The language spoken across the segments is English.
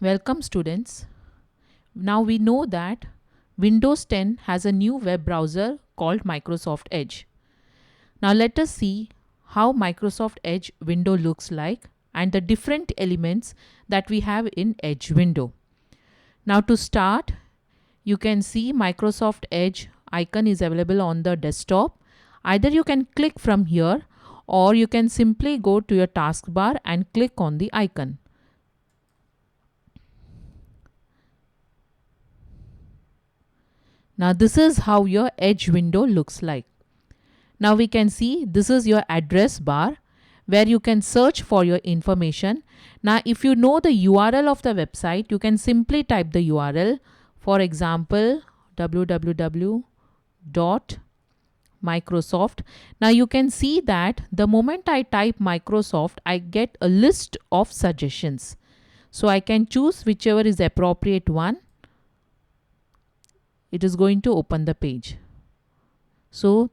Welcome students. Now we know that Windows 10 has a new web browser called Microsoft Edge. Now let us see how Microsoft Edge window looks like and the different elements that we have in Edge window. Now to start, you can see Microsoft Edge icon is available on the desktop. Either you can click from here or you can simply go to your taskbar and click on the icon. Now this is how your Edge window looks like. Now we can see this is your address bar where you can search for your information. Now if you know the URL of the website, you can simply type the URL. For example, www.microsoft. Now you can see that the moment I type Microsoft, I get a list of suggestions. So I can choose whichever is the appropriate one. It is going to open the page. So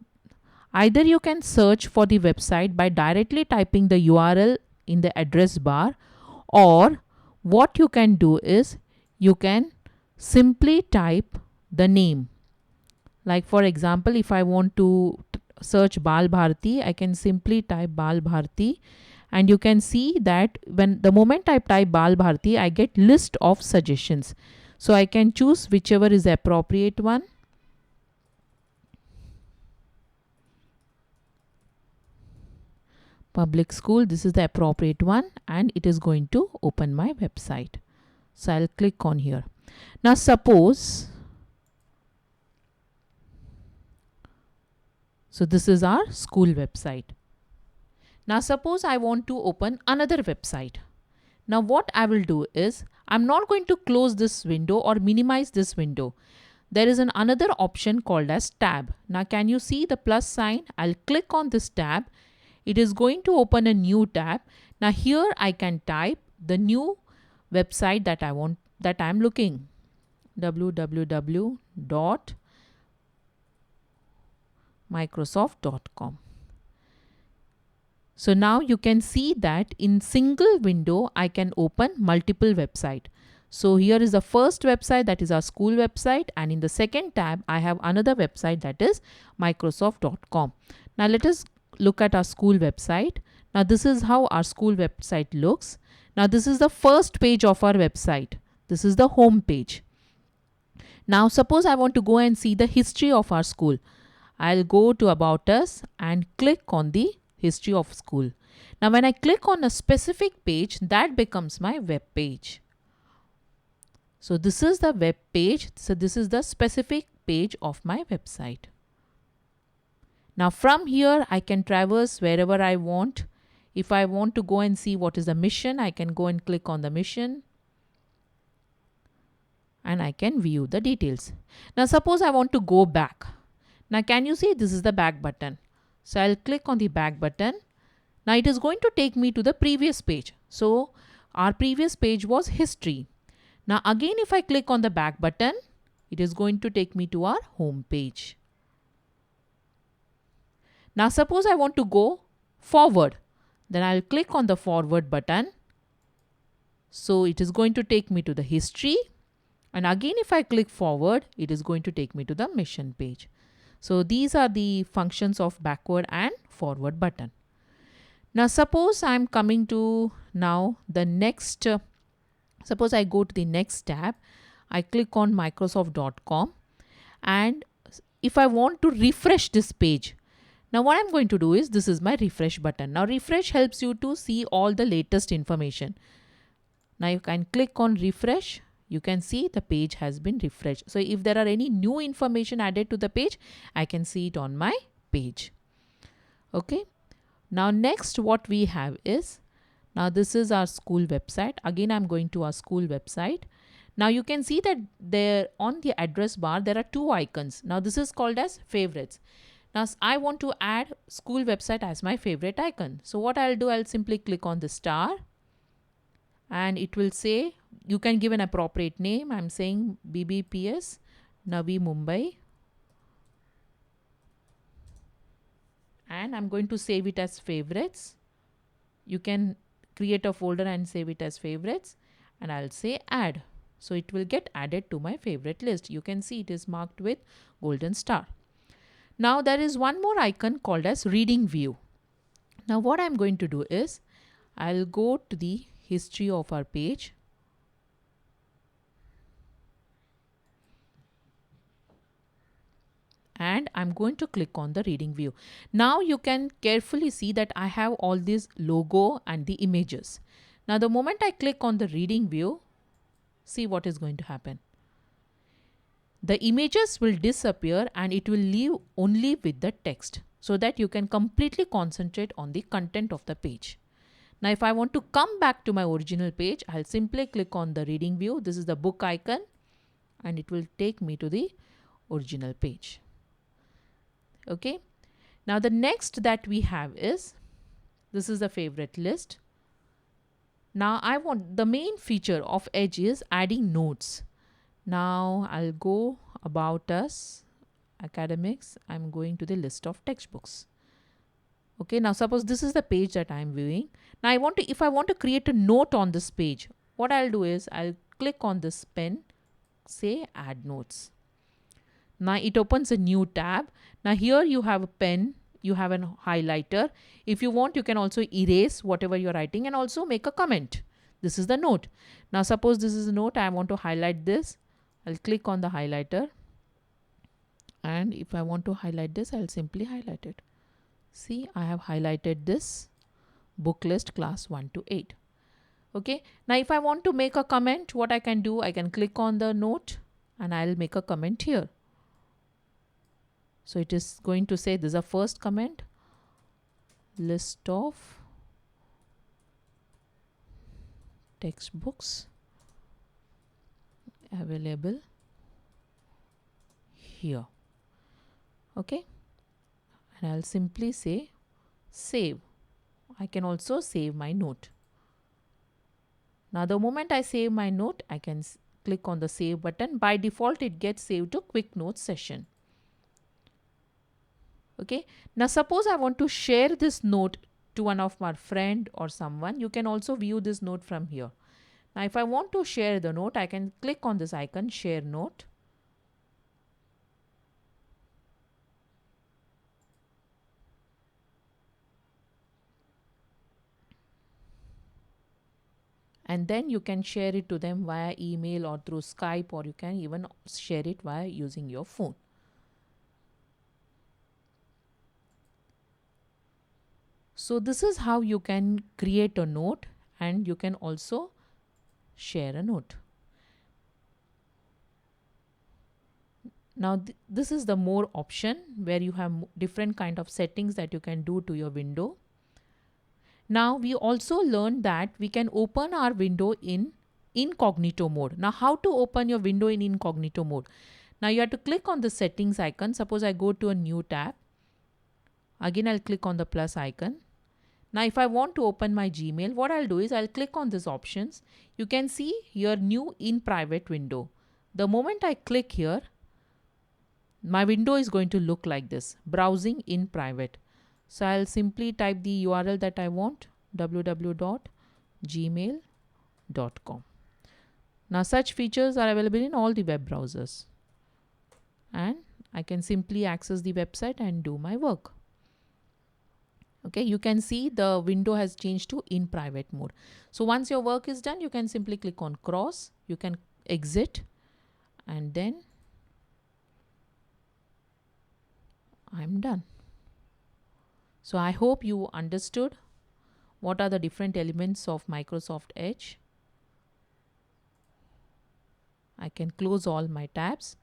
either you can search for the website by directly typing the URL in the address bar, or what you can do is you can simply type the name. Like for example, if I want to search Bal Bharati, I can simply type Bal Bharati, and you can see that when the moment I type Bal Bharati, I get list of suggestions. So I can choose whichever is the appropriate one. Public school, this is the appropriate one, and it is going to open my website. So I'll click on here. Now suppose, so this is our school website. Now suppose I want to open another website. Now what I will do is, I'm not going to close this window or minimize this window. There is another option called as tab. Now can you see the plus sign? I'll click on this tab. It is going to open a new tab. Now here I can type the new website that I want, that I'm looking. www.microsoft.com. So now you can see that in single window, I can open multiple website. So here is the first website, that is our school website. And in the second tab, I have another website, that is Microsoft.com. Now let us look at our school website. Now this is how our school website looks. Now this is the first page of our website. This is the home page. Now suppose I want to go and see the history of our school. I'll go to About Us and click on the history of school. Now when I click on a specific page, that becomes my web page. So this is the web page. So this is the specific page of my website. Now from here, I can traverse wherever I want. If I want to go and see what is the mission, I can go and click on the mission. And I can view the details. Now suppose I want to go back. Now can you see this is the back button? So I'll click on the back button. Now it is going to take me to the previous page. So our previous page was history. Now again, if I click on the back button, it is going to take me to our home page. Now suppose I want to go forward. Then I'll click on the forward button. So it is going to take me to the history. And again, if I click forward, it is going to take me to the mission page. So these are the functions of backward and forward button. Now suppose I'm coming to now the next, suppose I go to the next tab, I click on Microsoft.com, and if I want to refresh this page, now what I'm going to do is, this is my refresh button. Now refresh helps you to see all the latest information. Now you can click on refresh. You can see the page has been refreshed. So if there are any new information added to the page, I can see it on my page. Okay. Now next what we have is, now this is our school website. Again, I'm going to our school website. Now you can see that there on the address bar, there are two icons. Now this is called as favorites. Now I want to add school website as my favorite icon. So what I'll do, I'll simply click on the star, and it will say, you can give an appropriate name. I'm saying BBPS Navi Mumbai, and I'm going to save it as favorites. You can create a folder and save it as favorites, and I'll say add. So it will get added to my favorite list. You can see it is marked with golden star. Now there is one more icon called as reading view. Now what I'm going to do is I'll go to the history of our page. And I'm going to click on the reading view. Now you can carefully see that I have all this logo and the images. Now the moment I click on the reading view, see what is going to happen. The images will disappear and it will leave only with the text, so that you can completely concentrate on the content of the page. Now if I want to come back to my original page, I'll simply click on the reading view. This is the book icon and it will take me to the original page. Okay. Now the next that we have is, this is the favorite list. Now I want the main feature of Edge is adding notes. Now I'll go about us, academics. I'm going to the list of textbooks. Okay, now suppose this is the page that I'm viewing. Now if I want to create a note on this page, what I'll do is I'll click on this pen, say add notes. Now it opens a new tab. Now here you have a pen, you have a highlighter. If you want, you can also erase whatever you're writing and also make a comment. This is the note. Now suppose this is a note, I want to highlight this. I'll click on the highlighter. And if I want to highlight this, I'll simply highlight it. See, I have highlighted this book list class 1 to 8. Okay. Now if I want to make a comment, what I can do, I can click on the note and I'll make a comment here. So it is going to say, this is a first comment, list of textbooks available here. Okay. And I'll simply say save. I can also save my note. Now the moment I save my note, I can click on the save button. By default, it gets saved to quick notes session. Okay. Now suppose I want to share this note to one of my friend or someone. You can also view this note from here. Now if I want to share the note, I can click on this icon, share note. And then you can share it to them via email or through Skype, or you can even share it via using your phone. So this is how you can create a note, and you can also share a note. Now this is the more option where you have different kind of settings that you can do to your window. Now we also learned that we can open our window in incognito mode. Now how to open your window in incognito mode? Now you have to click on the settings icon. Suppose I go to a new tab. Again, I'll click on the plus icon. Now if I want to open my Gmail, what I'll do is I'll click on these options. You can see here new in private window. The moment I click here, my window is going to look like this, browsing in private. So I'll simply type the URL that I want, www.gmail.com. Now such features are available in all the web browsers. And I can simply access the website and do my work. Okay, you can see the window has changed to in private mode. So once your work is done, you can simply click on cross, you can exit, and then I'm done. So I hope you understood what are the different elements of Microsoft Edge. I can close all my tabs.